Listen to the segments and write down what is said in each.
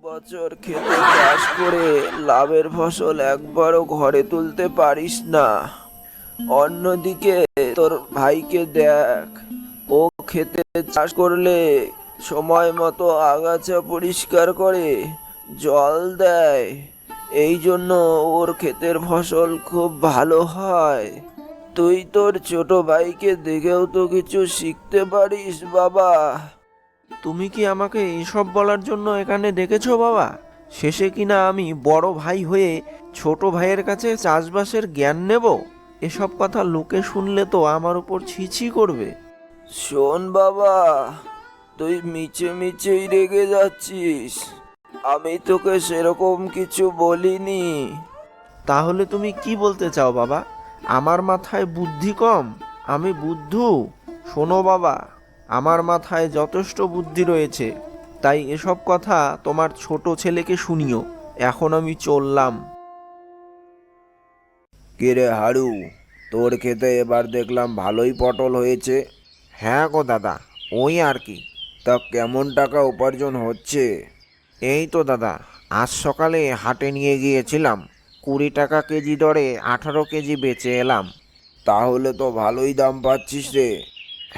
বছর খেতে চাষ করে লাভের ফসল একবারও ঘরে তুলতে পারিস না। অন্যদিকে তোর ভাইকে দেখ, ও খেতে চাষ করলে সময় মতো আগাছা পরিষ্কার করে জল দেয়। এই জন্য ওর ক্ষেতের ফসল খুব ভালো হয়। তুই তোর ছোট ভাইকে দেখেও তো কিছু শিখতে পারিস বাবা। তুমি কি আমাকে এসব বলার জন্য এখানে ডেকেছো বাবা? শেষে কিনা আমি বড় ভাই হয়ে ছোট ভাইয়ের কাছে চাষবাসের জ্ঞান নেব? এসব কথা লোকে শুনলে তো আমার উপর ছিছি করবে। শোন বাবা, তুই মিছে মিছেই রেগে যাচ্ছিস। আমি তোকে সেরকম কিছু বলিনি। তাহলে তুমি কি বলতে চাও বাবা? আমার মাথায় বুদ্ধি কম? আমি বুদ্ধু? শোনো বাবা, আমার মাথায় যথেষ্ট বুদ্ধি রয়েছে, তাই এসব কথা তোমার ছোট ছেলেকে শুনিও। এখন আমি চললাম। কিরে হারু, তোর খেতে এবার দেখলাম ভালোই পটল হয়েছে। হ্যাঁ গো দাদা, ওই আর কি। তা কেমন টাকা উপার্জন হচ্ছে? এই তো দাদা, আজ সকালে হাটে নিয়ে গিয়েছিলাম, 20 টাকা কেজি দরে 18 কেজি বেচে এলাম। তাহলে তো ভালোই দাম পাচ্ছিস রে।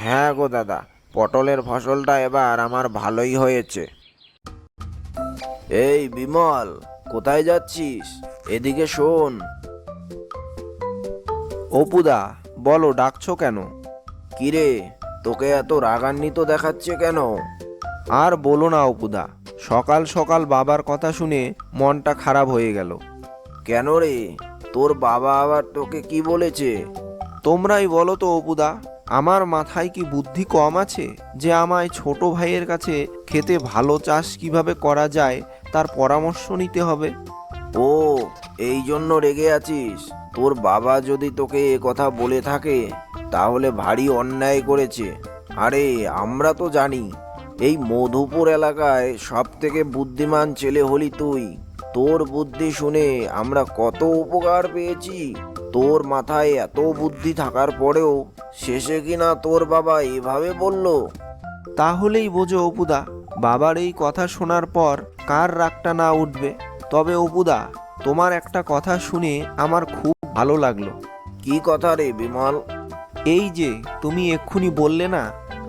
হ্যাঁ গো দাদা, পটলের ফসলটা এবার আমার ভালোই হয়েছে। এই বিমল, কোথায় যাচ্ছিস? এদিকে শোন। অপুদা, বলো, ডাকছো কেন? কিরে, তোকে এত রাগান্বিত দেখাচ্ছে কেন? আর বলো না অপুদা, সকাল সকাল বাবার কথা শুনে মনটা খারাপ হয়ে গেল। কেন রে, তোর বাবা আবার তোকে কি বলেছে? তোমরাই বলো তো অপুদা, আমার মাথায় কি বুদ্ধি কম আছে যে আমায় ছোট ভাইয়ের কাছে খেতে ভালো চাষ কিভাবে করা যায় তার পরামর্শ নিতে হবে? ও, এই জন্য রেগে আছিস? তোর বাবা যদি তোকে এ কথা বলে থাকে তাহলে ভারী অন্যায় করেছে। আরে আমরা তো জানি এই মধুপুর এলাকায় সব থেকে বুদ্ধিমান ছেলে হলি তুই। তোর বুদ্ধি শুনে আমরা কত উপকার পেয়েছি। তোর মাথায় এত বুদ্ধি থাকার পরেও শেষে কিনা তোর বাবা এভাবে বলল। তাহলেই বোঝো অপুদা, বাবার এই কথা শোনার পর কার রাগটা না উঠবে। তবে অপুদা, তোমার একটা কথা শুনে আমার খুব ভালো লাগলো। কি কথা রে বিমল? এই যে তুমি এক্ষুনি বললে না,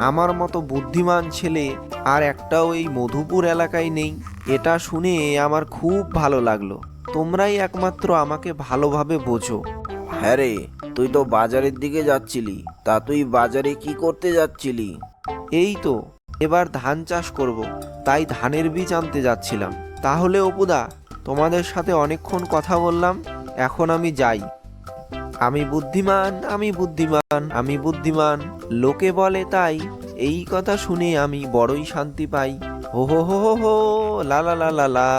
আমার মতো বুদ্ধিমান ছেলে আর একটাও এই মধুপুর এলাকায় নেই, এটা শুনে আমার খুব ভালো লাগলো। তোমরাই একমাত্র আমাকে ভালোভাবে বোঝো। হ্যাঁ রে, তুই তো বাজারের দিকে যাচ্ছিলি। তা তুই বাজারে কি করতে যাচ্ছিলি? এই তো এবার ধান চাষ করব, তাই ধানের বীজ আনতে যাচ্ছিলাম। তাহলে অপুদা, তোমাদের সাথে অনেকক্ষণ কথা বললাম, এখন আমি যাই। আমি বুদ্ধিমান, আমি বুদ্ধিমান, আমি বুদ্ধিমান, লোকে বলে তাই। এই কথা শুনে আমি বড়ই শান্তি পাই। হো হো হো হো হো, লা লা লা লা লা।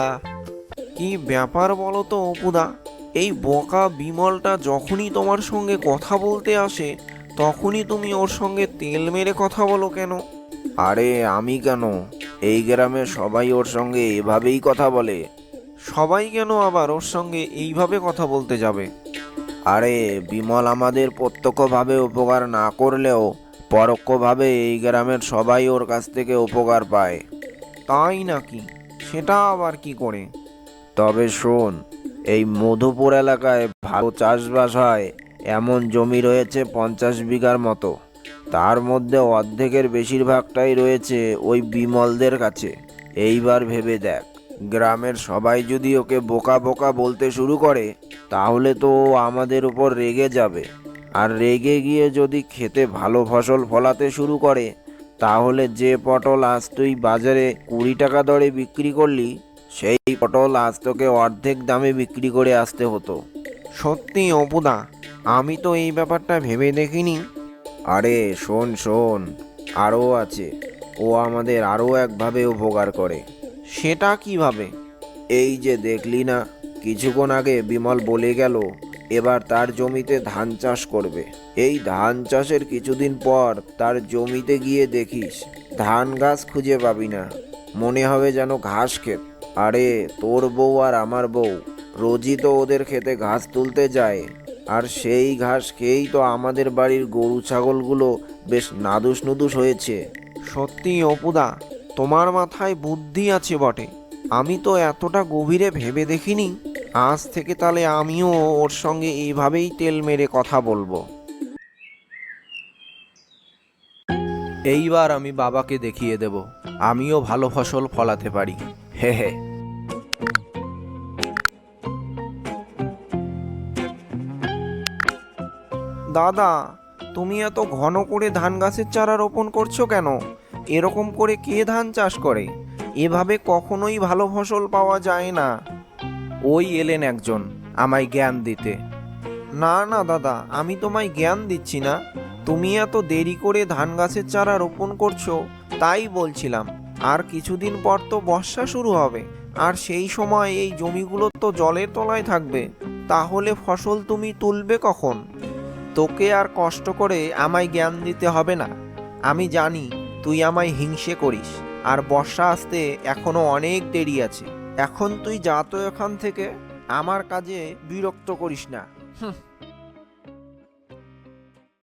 কি ব্যাপার বলো তো অপুদা, এই বোকা বিমলটা যখনই তোমার সঙ্গে কথা বলতে আসে তখনই তুমি ওর সঙ্গে তেল মেরে কথা বলো কেন? আরে আমি কেন, এই গ্রামে সবাই ওর সঙ্গে এভাবেই কথা বলে। সবাই কেন আবার ওর সঙ্গে এইভাবে কথা বলতে যাবে? আরে বিমল আমাদের প্রত্যক্ষভাবে উপকার না করলেও পরোক্ষভাবে এই গ্রামের সবাই ওর কাছ থেকে উপকার পায়। তাই নাকি? সেটা আবার কি করে? তবে শোন, এই মধুপুর এলাকায় ভালো চাষবাস হয় এমন জমি রয়েছে 50 বিঘার মতো। তার মধ্যে অর্ধেকের বেশিরভাগটাই রয়েছে ওই বিমলদের কাছে। এইবার ভেবে দেখ, গ্রামের সবাই যদি ওকে বোকা বোকা বলতে শুরু করে তাহলে তো ও আমাদের উপর রেগে যাবে। আর রেগে গিয়ে যদি খেতে ভালো ফসল ফলাতে শুরু করে তাহলে যে পটল আজ তুই বাজারে 20 টাকা দরে বিক্রি করলি, সেই পটল আজ তোকে অর্ধেক দামে বিক্রি করে আসতে হতো। সত্যি অপুদা, আমি তো এই ব্যাপারটা ভেবে দেখিনি। আরে শোন শোন, আরও আছে। ও আমাদের আরও একভাবে উপকার করে। সেটা কিভাবে? এই যে দেখলি না, কিছুক্ষণ আগে বিমল বলে গেল এবার তার জমিতে ধান চাষ করবে। এই ধান চাষের কিছুদিন পর তার জমিতে গিয়ে দেখিস ধান গাছ খুঁজে পাবি না, মনে হবে যেন ঘাস ক্ষেত। আরে তোর বউ আর আমার বউ রোজই তো ওদের খেতে ঘাস তুলতে যায়, আর সেই ঘাস খেয়েই তো আমাদের বাড়ির গরু ছাগলগুলো বেশ নাদুস নুদুস হয়েছে। সত্যি অপুদা, তোমার মাথায় বুদ্ধি আছে বটে। আমি তো এতটা গভীরে ভেবে দেখিনি। আজ থেকে তাহলে আমিও ওর সঙ্গে এইভাবেই তেল মেরে কথা বলবো। এইবার আমি বাবাকে দেখিয়ে দেব আমিও ভালো ফসল ফলাতে পারি। হে হে। দাদা, তুমি এত ঘন করে ধান গাছের চারা রোপণ করছো কেন? এরকম করে কে ধান চাষ করে? এভাবে কখনোই ভালো ফসল পাওয়া যায় না। ওই এলেন একজন আমায় জ্ঞান দিতে। না না দাদা, আমি তোমায় জ্ঞান দিচ্ছি না। তুমি এত দেরি করে ধান গাছের চারা রোপণ করছো তাই বলছিলাম। আর কিছুদিন পর তো বর্ষা শুরু হবে, আর সেই সময় এই জমিগুলো তো জলের তলায় থাকবে। তাহলে ফসল তুমি তুলবে কখন? তোকে আর কষ্ট করে আমায় জ্ঞান দিতে হবে না। আমি জানি তুই আমায় হিংসে করিস, আর বর্ষা আসতে এখনো অনেক দেরি আছে। এখন তুই যা তো এখান থেকে, আমার কাজে বিরক্ত করিস না।